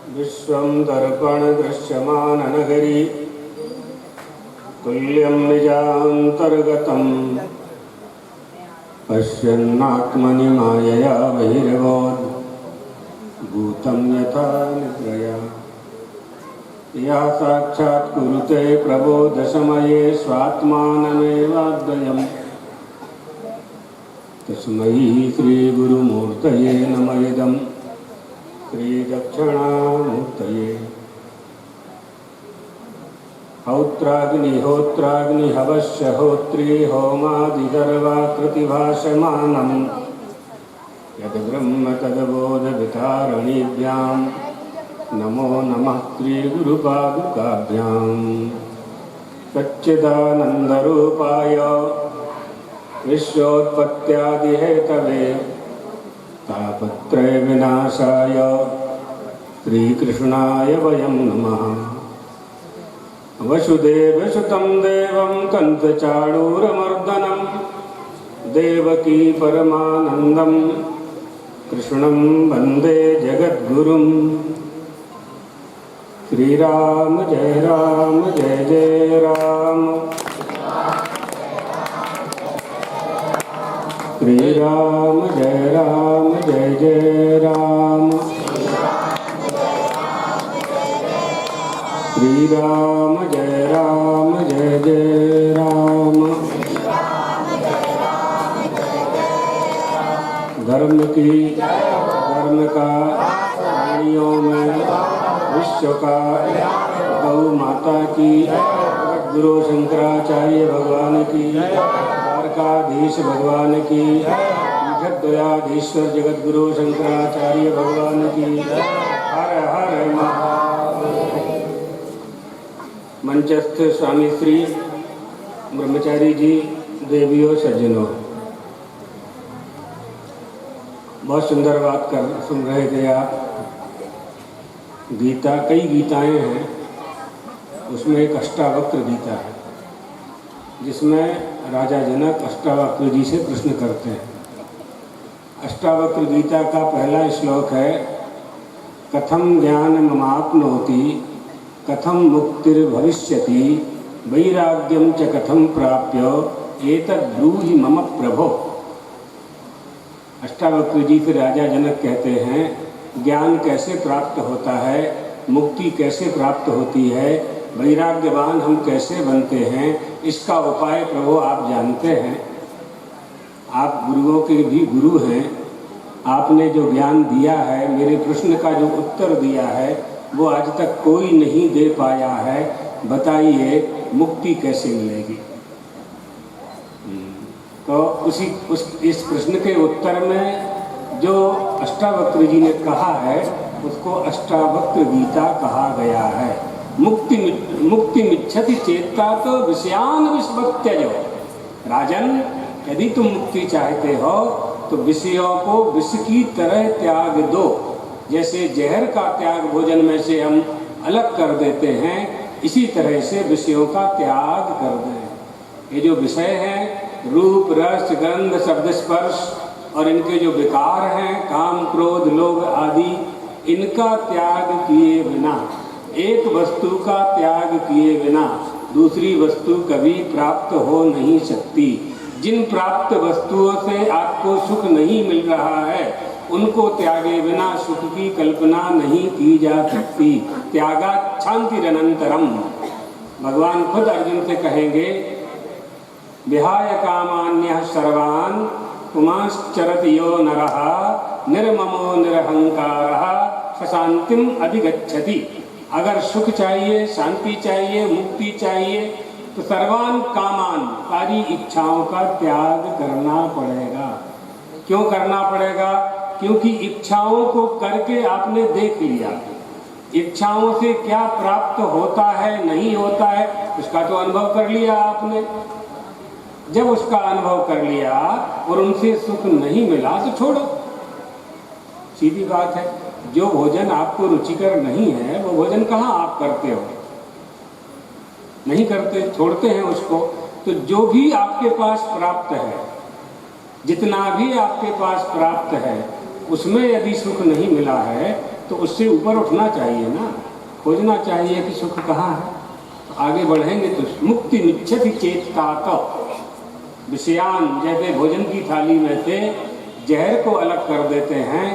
विश्वं दर्पणदृश्यमाननगरी तुल्यं निजान्तर्गतं पश्यन्नात्मनि मायया बहिर्भूतं यथा निद्रया या साक्षात् कुरुते प्रबोधसमये स्वात्मानमेवाद्वयम् तस्मै श्रीगुरुमूर्तये नमः इदं श्रीदक्षिणामूर्तये। हौत्राग्निहोत्राग्निहवश्यहोत्री होमादिगर्वाकृतिभाषमानं यद्ब्रह्म तद्बोधवितारणीभ्यां नमो नमः श्रीगुरुपादुकाभ्यां। सच्चिदानन्दरूपाय विश्वोत्पत्त्यादिहेतवे तापत्रयविनाशाय श्रीकृष्णाय वयं नमः। वसुदेवसुतं देवं कंसचाणूरमर्दनं देवकी परमानन्दं कृष्णं वन्दे जगद्गुरुं। श्रीराम जय जय राम, श्रीराम जय जय राम, श्रीराम जय जय राम। धर्म का प्राणियों में विश्व का गौ माता की, गुरु शंकराचार्य भगवान की, द्वारकाधीश भगवान की, जगदयाधीश्वर जगत गुरु शंकराचार्य भगवान की। हर हर महादेव। मंचस्थ स्वामी श्री ब्रह्मचारी जी, देवियों, सज्जनों, बहुत सुंदर बात सुन रहे थे आप। गीता, कई गीताएं हैं, उसमें एक अष्टावक्र गीता है जिसमें राजा जनक अष्टावक्र जी से प्रश्न करते हैं। अष्टावक्र गीता का पहला श्लोक है, कथम ज्ञानममाप्नोति कथम मुक्तिर्भविष्यति वैराग्यम च कथम प्राप्य एतद्ब्रूहि मम प्रभो। अष्टावक्र जी फिर राजा जनक कहते हैं, ज्ञान कैसे प्राप्त होता है, मुक्ति कैसे प्राप्त होती है, वैराग्यवान हम कैसे बनते हैं, इसका उपाय प्रभु आप जानते हैं। आप गुरुओं के भी गुरु हैं, आपने जो ज्ञान दिया है, मेरे प्रश्न का जो उत्तर दिया है, वो आज तक कोई नहीं दे पाया है। बताइए मुक्ति कैसे मिलेगी? तो इस प्रश्न के उत्तर में जो अष्टावक्र जी ने कहा है उसको अष्टावक्र गीता कहा गया है। मुक्ति मिच्छति चेत्ता तो विषयान विस्मत्यजो। राजन, यदि तुम मुक्ति चाहते हो तो विषयों को विष की तरह त्याग दो। जैसे जहर का त्याग भोजन में से हम अलग कर देते हैं, इसी तरह से विषयों का त्याग कर दें। ये जो विषय हैं, रूप रस गंध शब्द स्पर्श और इनके जो विकार हैं, काम क्रोध लोभ आदि, इनका त्याग किए बिना, एक वस्तु का त्याग किए बिना दूसरी वस्तु कभी प्राप्त हो नहीं सकती। जिन प्राप्त वस्तुओं से आपको सुख नहीं मिल रहा है, उनको त्यागे बिना सुख की कल्पना नहीं की जा सकती। त्यागात् शान्तिरनन्तरम्। भगवान खुद अर्जुन से कहेंगे, विहाय कामान्यः सर्वान् पुमांश्चरति यो नरः निर्ममो निरहंकारः स शान्तिम् अधिगच्छति। अगर सुख चाहिए, शांति चाहिए, मुक्ति चाहिए तो सर्वान कामान, सारी इच्छाओं का त्याग करना पड़ेगा। क्यों करना पड़ेगा? क्योंकि इच्छाओं को करके आपने देख लिया, इच्छाओं से क्या प्राप्त होता है नहीं होता है, उसका तो अनुभव कर लिया आपने। जब उसका अनुभव कर लिया और उनसे सुख नहीं मिला तो छोड़ो, सीधी बात है। जो भोजन आपको रुचिकर नहीं है वो भोजन कहाँ आप करते हो? नहीं करते, छोड़ते हैं उसको। तो जो भी आपके पास प्राप्त है, जितना भी आपके पास प्राप्त है, उसमें यदि सुख नहीं मिला है तो तो उससे ऊपर उठना चाहिए ना, खोजना चाहिए कि सुख कहाँ है। तो आगे बढ़ेंगे तो मुक्ति निच्छति चेतात विषयान, जैसे भोजन की थाली में से जहर को अलग कर देते हैं,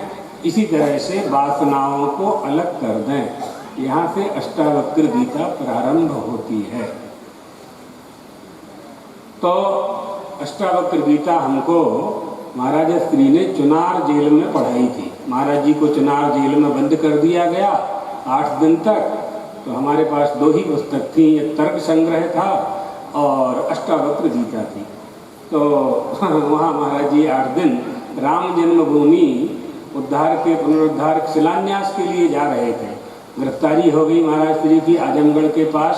इसी तरह से वासनाओं को अलग कर दें। यहाँ से अष्टावक्र गीता प्रारंभ होती है। तो अष्टावक्र गीता हमको महाराज श्री ने चुनार जेल में पढ़ाई थी। महाराज जी को चुनार जेल में बंद कर दिया गया 8 दिन तक। तो हमारे पास 2 ही पुस्तक थी, एक तर्क संग्रह था और अष्टावक्र गीता थी। तो वहाँ महाराज जी 8 दिन राम जन्मभूमि उद्धार के पुनरुद्धार शिलान्यास के लिए जा रहे थे। गिरफ्तारी हो गई महाराज श्री की आजमगढ़ के पास,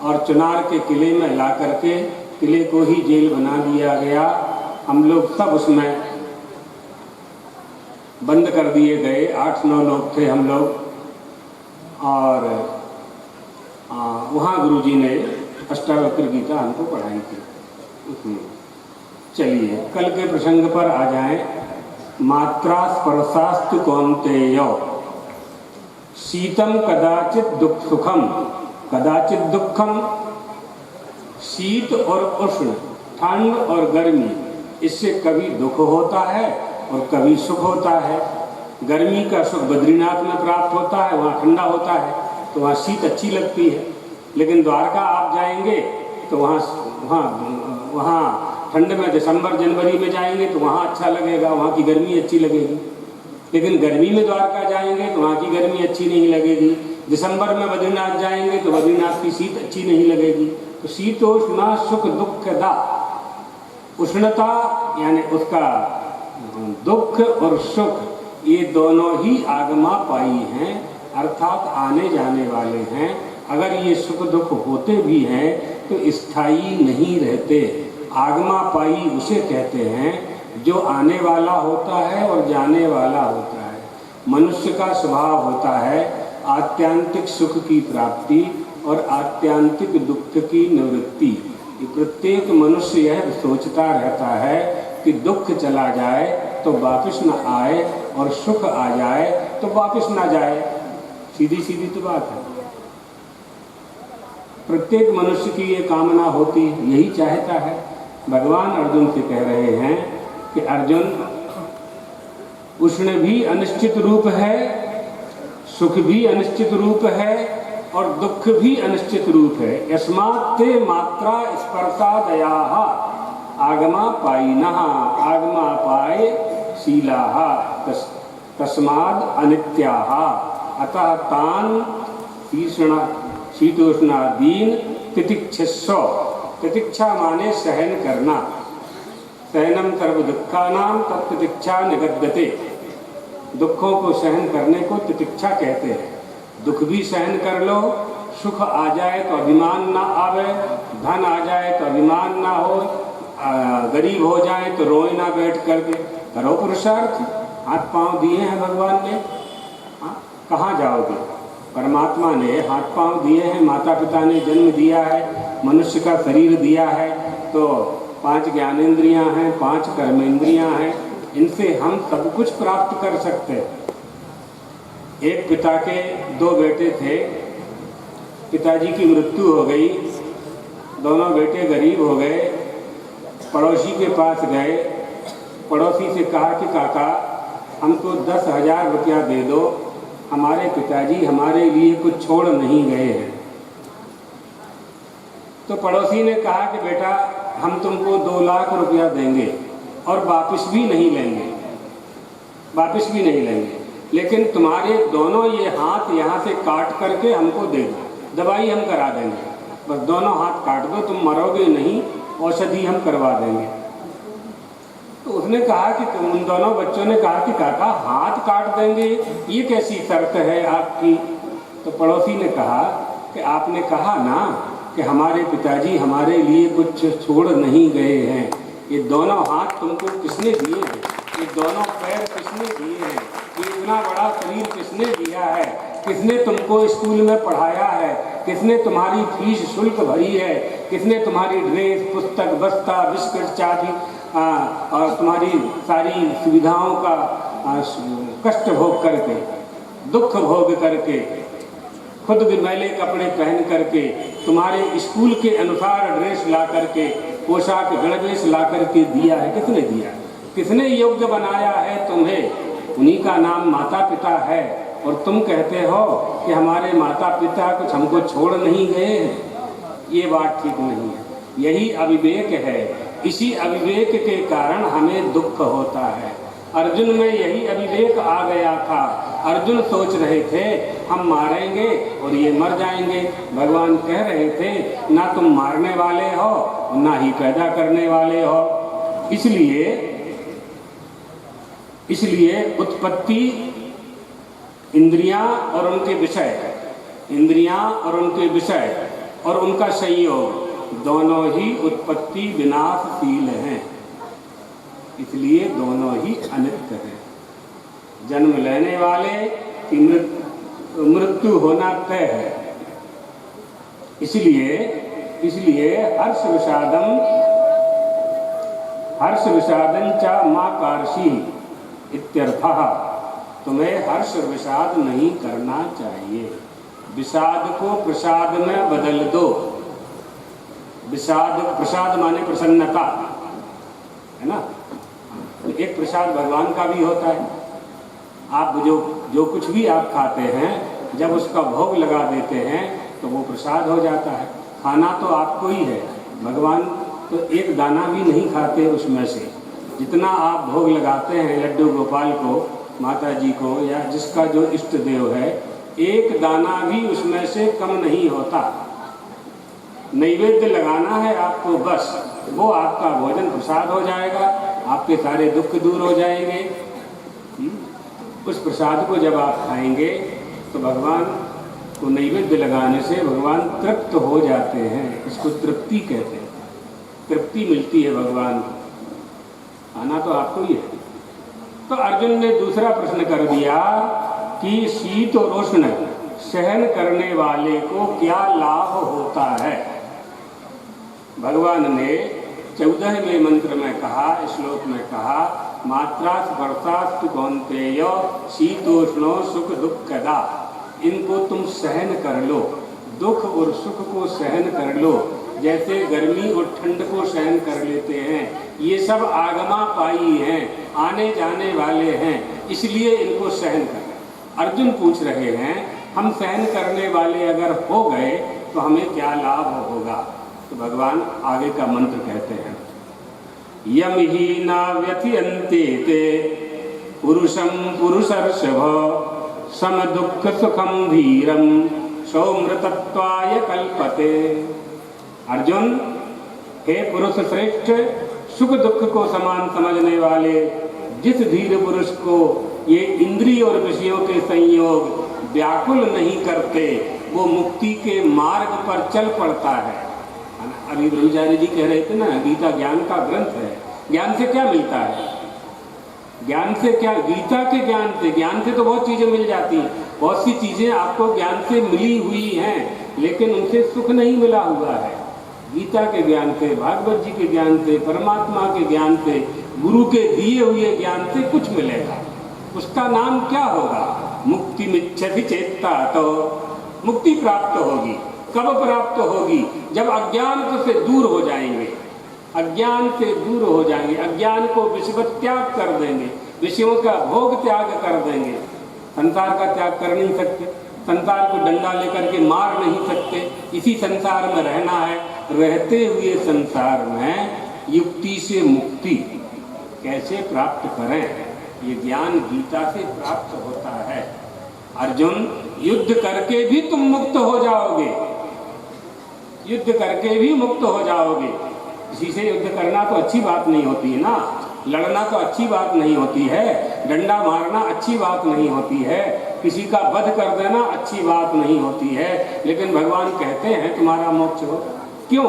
और चुनार के किले में ला करके किले को ही जेल बना दिया गया। हम लोग सब उसमें बंद कर दिए गए, 8-9 लोग थे हम लोग। और वहाँ गुरुजी ने अष्टावक्र गीता हमको पढ़ाई थी। चलिए कल के प्रसंग पर आ जाएं। मात्रा स्पर्शास्तु कौन्तेय शीतम कदाचित दुख सुखम कदाचित दुखम। शीत और उष्ण, ठंड और गर्मी, इससे कभी दुख होता है और कभी सुख होता है। गर्मी का सुख बद्रीनाथ में प्राप्त होता है, वहाँ ठंडा होता है तो वहाँ शीत अच्छी लगती है। लेकिन द्वारका आप जाएंगे तो वहाँ ठंड में दिसंबर जनवरी में जाएंगे तो वहाँ अच्छा लगेगा, वहाँ की गर्मी अच्छी लगेगी। लेकिन गर्मी में द्वारका जाएंगे तो वहाँ की गर्मी अच्छी नहीं लगेगी। दिसंबर में बद्रीनाथ जाएंगे तो बद्रीनाथ की शीत अच्छी नहीं लगेगी। तो शीतोष्णा सुख दुख दा, उष्णता यानी उसका दुख और सुख, ये दोनों ही आगमा पाई हैं, अर्थात आने जाने वाले हैं। अगर ये सुख दुख होते भी हैं तो स्थायी नहीं रहते। आगमा पाई उसे कहते हैं जो आने वाला होता है और जाने वाला होता है। मनुष्य का स्वभाव होता है आत्यांतिक सुख की प्राप्ति और आत्यांतिक दुख की निवृत्ति। प्रत्येक मनुष्य यह सोचता रहता है कि दुख चला जाए तो वापस न आए और सुख आ जाए तो वापस न जाए। सीधी सीधी तो बात है। प्रत्येक मनुष्य की ये कामना होती, यही चाहता है। भगवान अर्जुन से कह रहे हैं कि अर्जुन, उष्ण भी अनिश्चित रूप है, सुख भी अनिश्चित रूप है और दुख भी अनिश्चित रूप है। यस्मात् ते मात्रा स्पर्शादयाः आगमा पायिनः आगमा पाय शीलाः तस्माद् अनित्याः अतः तान् शीतोष्णादीन तितिक्षस्व। तितिक्षा माने सहन करना। सहनम सर्व दुखानाम तत्तितिक्षा निगद्यते। दुखों को सहन करने को तितिक्षा कहते हैं। दुख भी सहन कर लो, सुख आ जाए तो अभिमान ना आवे, धन आ जाए तो अभिमान ना हो, गरीब हो जाए तो रोए ना बैठ करके। करो पुरुषार्थ, हाथ पांव दिए हैं भगवान ने, कहाँ जाओगे? परमात्मा ने हाथ पांव दिए हैं, माता पिता ने जन्म दिया है, मनुष्य का शरीर दिया है, तो 5 ज्ञानेंद्रियां हैं, 5 कर्मेंद्रियां हैं, इनसे हम सब कुछ प्राप्त कर सकते हैं। एक पिता के 2 बेटे थे, पिताजी की मृत्यु हो गई, दोनों बेटे गरीब हो गए। पड़ोसी के पास गए, पड़ोसी से कहा कि काका हमको 10,000 रुपया दे दो, हमारे पिताजी हमारे लिए कुछ छोड़ नहीं गए हैं। तो पड़ोसी ने कहा कि बेटा हम तुमको 2 लाख रुपया देंगे और वापस भी नहीं लेंगे, वापस भी नहीं लेंगे, लेकिन तुम्हारे दोनों ये हाथ यहाँ से काट करके हमको दे दो, दवाई हम करा देंगे। बस दोनों हाथ काट दो, तुम मरोगे नहीं, औषधि हम करवा देंगे। तो उसने कहा कि उन दोनों बच्चों ने कहा कि काका हाथ काट देंगे, ये कैसी शर्त है आपकी? तो पड़ोसी ने कहा कि आपने कहा ना कि हमारे पिताजी हमारे लिए कुछ छोड़ नहीं गए हैं। ये दोनों हाथ तुमको किसने दिए हैं? ये दोनों पैर किसने दिए हैं? ये इतना बड़ा शरीर किसने दिया है? किसने तुमको स्कूल में पढ़ाया है? किसने तुम्हारी फीस शुल्क भरी है? किसने तुम्हारी ड्रेस, पुस्तक, बस्ता, बिस्किट, चाबी और तुम्हारी सारी सुविधाओं का कष्ट भोग करके दुख भोग करके, खुद भी मैले कपड़े पहन करके, तुम्हारे स्कूल के अनुसार ड्रेस ला करके, पोशाक गणवेश ला करके दिया है। किसने दिया? किसने योग्य बनाया है तुम्हें? उन्हीं का नाम माता पिता है। और तुम कहते हो कि हमारे माता पिता कुछ हमको छोड़ नहीं गए हैं। ये बात ठीक नहीं है। यही अविवेक है। इसी अविवेक के कारण हमें दुख होता है। अर्जुन में यही अविवेक आ गया था। अर्जुन सोच रहे थे हम मारेंगे और ये मर जाएंगे। भगवान कह रहे थे ना तुम मारने वाले हो ना ही पैदा करने वाले हो। इसलिए उत्पत्ति, इंद्रियां और उनके विषय, इंद्रियां और उनके विषय और उनका संयोग दोनों ही उत्पत्ति विनाशशील हैं। इसलिए दोनों ही अनित्य हैं। जन्म लेने वाले की मृत्यु होना तय है। इसलिए हर्ष विषादं च मा कार्षी इत्यर्थः। तुम्हें हर्ष विषाद नहीं करना चाहिए। विषाद को प्रसाद में बदल दो। प्रसाद माने प्रसन्नता, है ना। एक प्रसाद भगवान का भी होता है। आप जो कुछ भी आप खाते हैं, जब उसका भोग लगा देते हैं तो वो प्रसाद हो जाता है। खाना तो आपको ही है। भगवान तो एक दाना भी नहीं खाते उसमें से। जितना आप भोग लगाते हैं लड्डू गोपाल को, माता जी को, या जिसका जो इष्ट देव है, एक दाना भी उसमें से कम नहीं होता। नैवेद्य लगाना है आपको, बस वो आपका भोजन प्रसाद हो जाएगा। आपके सारे दुख दूर हो जाएंगे। उस प्रसाद को जब आप खाएंगे तो भगवान को नैवेद्य लगाने से भगवान तृप्त हो जाते हैं। इसको तृप्ति कहते हैं। तृप्ति मिलती है भगवान को। खाना तो आपको ही है। तो अर्जुन ने दूसरा प्रश्न कर दिया कि शीत और उष्ण सहन करने वाले को क्या लाभ होता है। भगवान ने 14वें मंत्र में कहा, श्लोक में कहा, मात्रा स्पर्शास्तु कौन्तेय शीतोष्णो सुख दुःखदा। इनको तुम सहन कर लो। दुख और सुख को सहन कर लो, जैसे गर्मी और ठंड को सहन कर लेते हैं। ये सब आगमा पाई हैं, आने जाने वाले हैं, इसलिए इनको सहन कर। अर्जुन पूछ रहे हैं हम सहन करने वाले अगर हो गए तो हमें क्या लाभ होगा। तो भगवान आगे का मंत्र कहते हैं, यम ही न व्यथयन्ते ते पुरुषं पुरुषर्षभ सम दुःख सुखम धीरम सौमृतत्वाय कल्पते। अर्जुन, हे पुरुष श्रेष्ठ, सुख दुख को समान समझने वाले जिस धीर पुरुष को ये इंद्रिय और विषयों के संयोग व्याकुल नहीं करते, वो मुक्ति के मार्ग पर चल पड़ता है। अभी ब्रह्मचारी जी कह रहे थे ना, गीता ज्ञान का ग्रंथ है। ज्ञान से क्या मिलता है? ज्ञान से क्या? गीता के ज्ञान से तो बहुत चीजें मिल जाती हैं। बहुत सी चीजें आपको ज्ञान से मिली हुई हैं, लेकिन उनसे सुख नहीं मिला हुआ है। गीता के ज्ञान से, भागवत जी के ज्ञान से, परमात्मा के ज्ञान से, गुरु के दिए हुए ज्ञान से कुछ मिलेगा। उसका नाम क्या होगा? मुक्ति मिच्छति चेत्ता। तो मुक्ति प्राप्त होगी। कब प्राप्त होगी? जब अज्ञान से दूर हो जाएंगे। अज्ञान से दूर हो जाएंगे, अज्ञान को विषवत त्याग कर देंगे, विषयों का भोग त्याग कर देंगे। संसार का त्याग कर नहीं सकते, संसार को डंडा लेकर के मार नहीं सकते। इसी संसार में रहना है। रहते हुए संसार में युक्ति से मुक्ति कैसे प्राप्त करें, ये ज्ञान गीता से प्राप्त होता है। अर्जुन, युद्ध करके भी तुम मुक्त हो जाओगे। युद्ध करके भी मुक्त हो जाओगे। किसी से युद्ध करना तो अच्छी बात नहीं होती है ना, लड़ना तो अच्छी बात नहीं होती है, डंडा मारना अच्छी बात नहीं होती है, किसी का वध कर देना अच्छी बात नहीं होती है। लेकिन भगवान कहते हैं तुम्हारा मोक्ष हो। क्यों?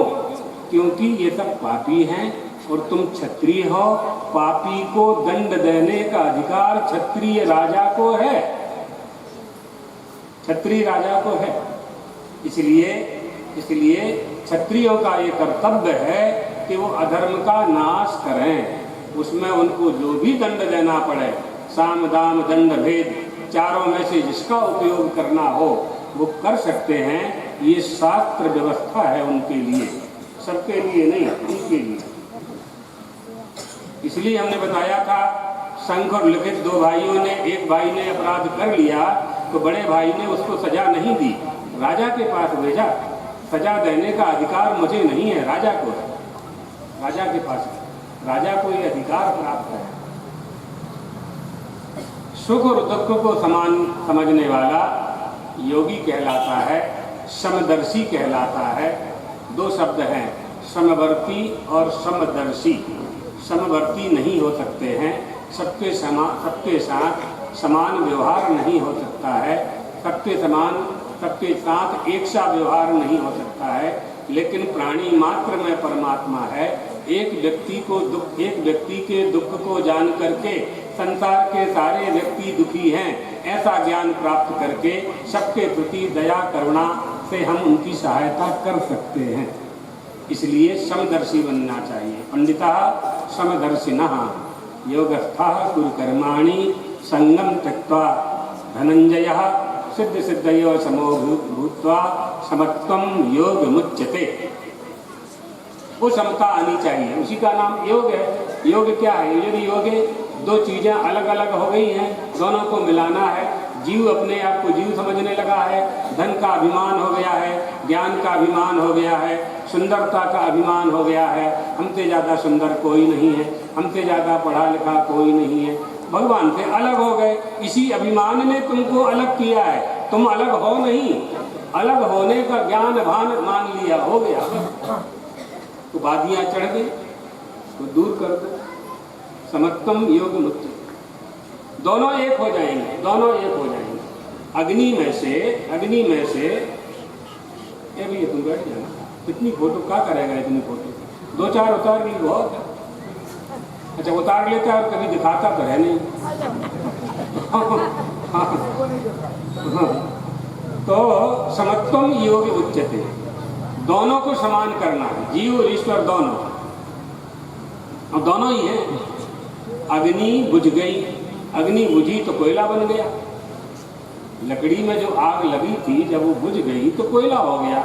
क्योंकि ये सब पापी हैं और तुम क्षत्रिय हो। पापी को दंड देने का अधिकार क्षत्रिय राजा को है, क्षत्रिय राजा को है। इसलिए क्षत्रियों का ये कर्तव्य है कि वो अधर्म का नाश करें। उसमें उनको जो भी दंड देना पड़े, साम दाम दंड भेद चारों में से जिसका उपयोग करना हो वो कर सकते हैं। ये शास्त्र व्यवस्था है उनके लिए, सबके लिए नहीं, उनके लिए। इसलिए हमने बताया था शंख और लिखित दो भाइयों ने, एक भाई ने अपराध कर लिया तो बड़े भाई ने उसको सजा नहीं दी, राजा के पास भेजा। सजा देने का अधिकार मुझे नहीं है, राजा को है, राजा के पास है, राजा को ये अधिकार प्राप्त है। सुख और दुख को समान समझने वाला योगी कहलाता है, समदर्शी कहलाता है। दो शब्द हैं, समवर्ती और समदर्शी। समवर्ती नहीं हो सकते हैं, सबके साथ समान व्यवहार नहीं हो सकता है, सबके साथ एक सा व्यवहार नहीं हो सकता है। लेकिन प्राणी मात्र में परमात्मा है। एक व्यक्ति के दुख को जान करके संसार के सारे व्यक्ति दुखी हैं, ऐसा ज्ञान प्राप्त करके सबके प्रति दया करुणा से हम उनकी सहायता कर सकते हैं। इसलिए समदर्शी बनना चाहिए। पंडिता समदर्शिनः योगस्थः कुरुकर्माणि संगम त्यक्त्वा धनंजयः सिद्ध सिद्धयो समो भूत्वा समत्वं योग मुच्यते। वो समता आनी चाहिए, उसी का नाम योग है। योग क्या है? यदि योग है, दो चीजें अलग अलग हो गई हैं, दोनों को मिलाना है। जीव अपने आप को जीव समझने लगा है, धन का अभिमान हो गया है, ज्ञान का अभिमान हो गया है, सुंदरता का अभिमान हो गया है। हमसे ज़्यादा सुंदर कोई नहीं है, हमसे ज़्यादा पढ़ा लिखा कोई नहीं है, भगवान से अलग हो गए। इसी अभिमान ने तुमको अलग किया है, तुम अलग हो नहीं। अलग होने का ज्ञान भान मान लिया, हो गया तो बादियाँ चढ़ गई, तो दूर कर दो। समत्वम योग मुक्ति, दोनों एक हो जाएंगे, दोनों एक हो जाएंगे। अग्नि में से ये भी तुम बैठ जाना, कितनी फोटो क्या करेगा इतनी फोटो? दो चार उतार ली बहुत है। अच्छा उतार लेता है और कभी दिखाता तो है नहीं। तो समत्वम योग उच्यते, दोनों को समान करना है, जीव और ईश्वर दोनों, और दोनों ही है। अग्नि बुझ गई, अग्नि बुझी तो कोयला बन गया। लकड़ी में जो आग लगी थी जब वो बुझ गई तो कोयला हो गया।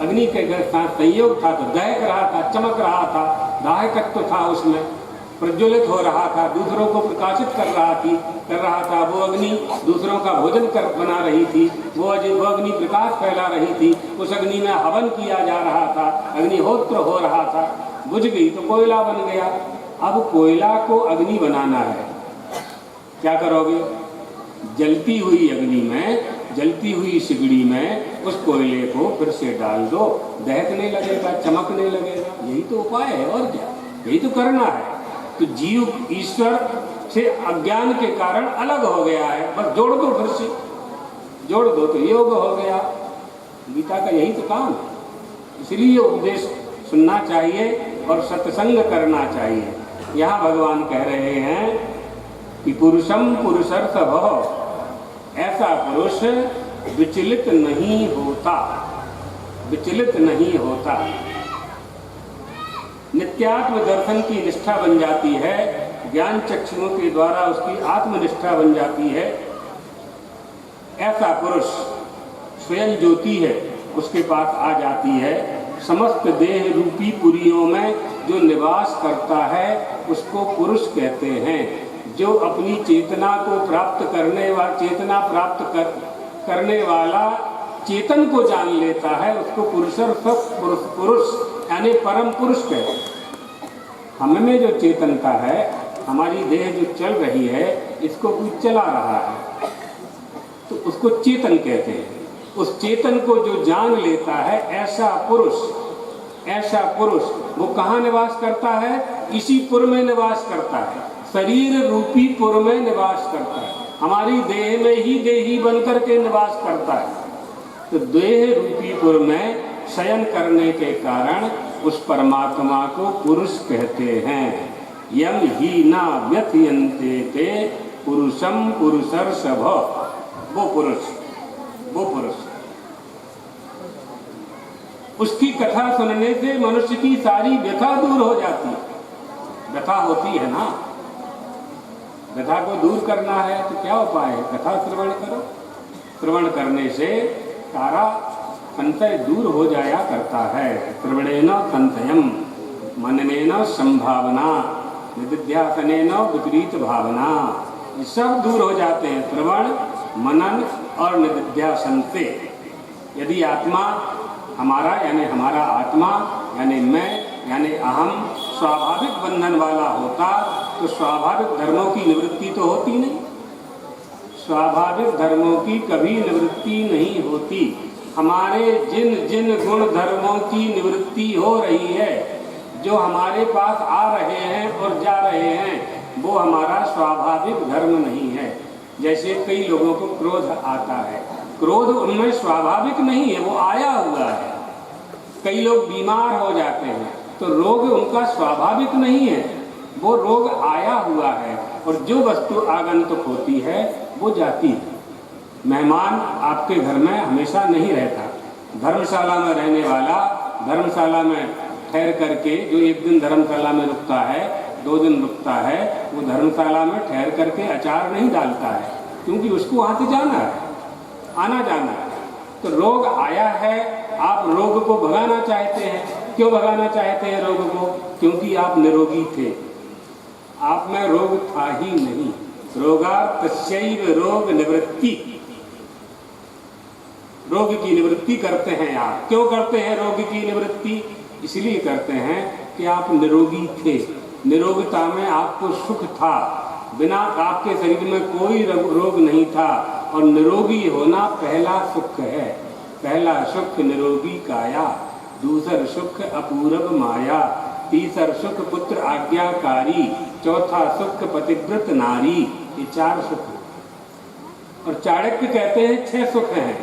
अग्नि के साथ संयोग था तो दहक रहा था, चमक रहा था, दाहकत्व था उसमें, प्रज्वलित हो रहा था, दूसरों को प्रकाशित कर रहा था। वो अग्नि दूसरों का भोजन बना रही थी, वो अग्नि प्रकाश फैला रही थी। उस अग्नि में हवन किया जा रहा था, अग्निहोत्र हो रहा था। बुझ गई तो कोयला बन गया। अब कोयला को अग्नि बनाना है, क्या करोगे? जलती हुई अग्नि में, जलती हुई सिगड़ी में उस कोयले को फिर से डाल दो, दहकने लगेगा, चमकने लगेगा। यही तो उपाय है, और क्या, यही तो करना है। तो जीव ईश्वर से अज्ञान के कारण अलग हो गया है, बस जोड़ दो, फिर से जोड़ दो तो योग हो गया। गीता का यही तो काम है। इसलिए उपदेश सुनना चाहिए और सत्संग करना चाहिए। यहाँ भगवान कह रहे हैं कि पुरुषम पुरुषर्षभ, ऐसा पुरुष विचलित नहीं होता, विचलित नहीं होता। नित्यात्म दर्शन की निष्ठा बन जाती है, ज्ञान चक्षुओं के द्वारा उसकी आत्मनिष्ठा बन जाती है। ऐसा पुरुष स्वयं ज्योति है, उसके पास आ जाती है। समस्त देह रूपी पुरियों में जो निवास करता है उसको पुरुष कहते हैं। जो अपनी चेतना को प्राप्त करने वाला चेतन को जान लेता है उसको पुरुष यानी परम पुरुष कहते हैं। हम में जो चेतनता है, हमारी देह जो चल रही है, इसको कोई चला रहा है तो उसको चेतन कहते हैं। उस चेतन को जो जान लेता है, ऐसा पुरुष वो कहाँ निवास करता है? इसी पुर में निवास करता है, शरीर रूपी पुर में निवास करता है। हमारी देह में ही देही बनकर के निवास करता है। तो देह रूपी पुर में शयन करने के कारण उस परमात्मा को पुरुष कहते हैं। यम ही ना व्यथयन्ते ते पुरुषम पुरुषर्षभ, वो पुरुष। उसकी कथा सुनने से मनुष्य की सारी व्यथा दूर हो जाती है। व्यथा होती है ना, व्यथा को दूर करना है तो क्या उपाय है? कथा श्रवण करो। श्रवण करने से सारा संशय दूर हो जाया करता है। श्रवणेन संशयम मननेन संभावना निदिध्यासनेन विपरीत भावना, ये सब दूर हो जाते हैं श्रवण, मनन और निदिध्यासन से। यदि आत्मा हमारा यानी हमारा आत्मा यानी मैं यानी अहम स्वाभाविक बंधन वाला होता तो स्वाभाविक धर्मों की निवृत्ति तो होती नहीं। स्वाभाविक धर्मों की कभी निवृत्ति नहीं होती। हमारे जिन जिन गुण धर्मों की निवृत्ति हो रही है, जो हमारे पास आ रहे हैं और जा रहे हैं, वो हमारा स्वाभाविक धर्म नहीं है। जैसे कई लोगों को क्रोध आता है, क्रोध उनमें स्वाभाविक नहीं है, वो आया हुआ है। कई लोग बीमार हो जाते हैं तो रोग उनका स्वाभाविक नहीं है, वो रोग आया हुआ है। और जो वस्तु आगंतुक होती है वो जाती है। मेहमान आपके घर में हमेशा नहीं रहता। धर्मशाला में रहने वाला धर्मशाला में ठहर करके, जो एक दिन धर्मशाला में रुकता है, 2 दिन रुकता है, वो धर्मशाला में ठहर करके अचार नहीं डालता है, क्योंकि उसको वहाँ से जाना है, आना जाना है। तो रोग आया है, आप रोग को भगाना चाहते हैं। क्यों भगाना चाहते हैं रोग को? क्योंकि आप निरोगी थे, आप में रोग था ही नहीं। रोगार्तस्यैव रोग निवृत्ति, रोग की निवृत्ति करते हैं आप। क्यों करते हैं रोग की निवृत्ति? इसलिए करते हैं कि आप निरोगी थे, निरोगता में आपको सुख था, बिना आपके शरीर में कोई रोग नहीं था। और निरोगी होना पहला सुख है। पहला सुख निरोगी काया, दूसर सुख अपूर्व माया, तीसर सुख पुत्र आज्ञाकारी, चौथा सुख पतिव्रत नारी। ये 4 सुख हैं। और चाणक्य कहते हैं 6 सुख हैं।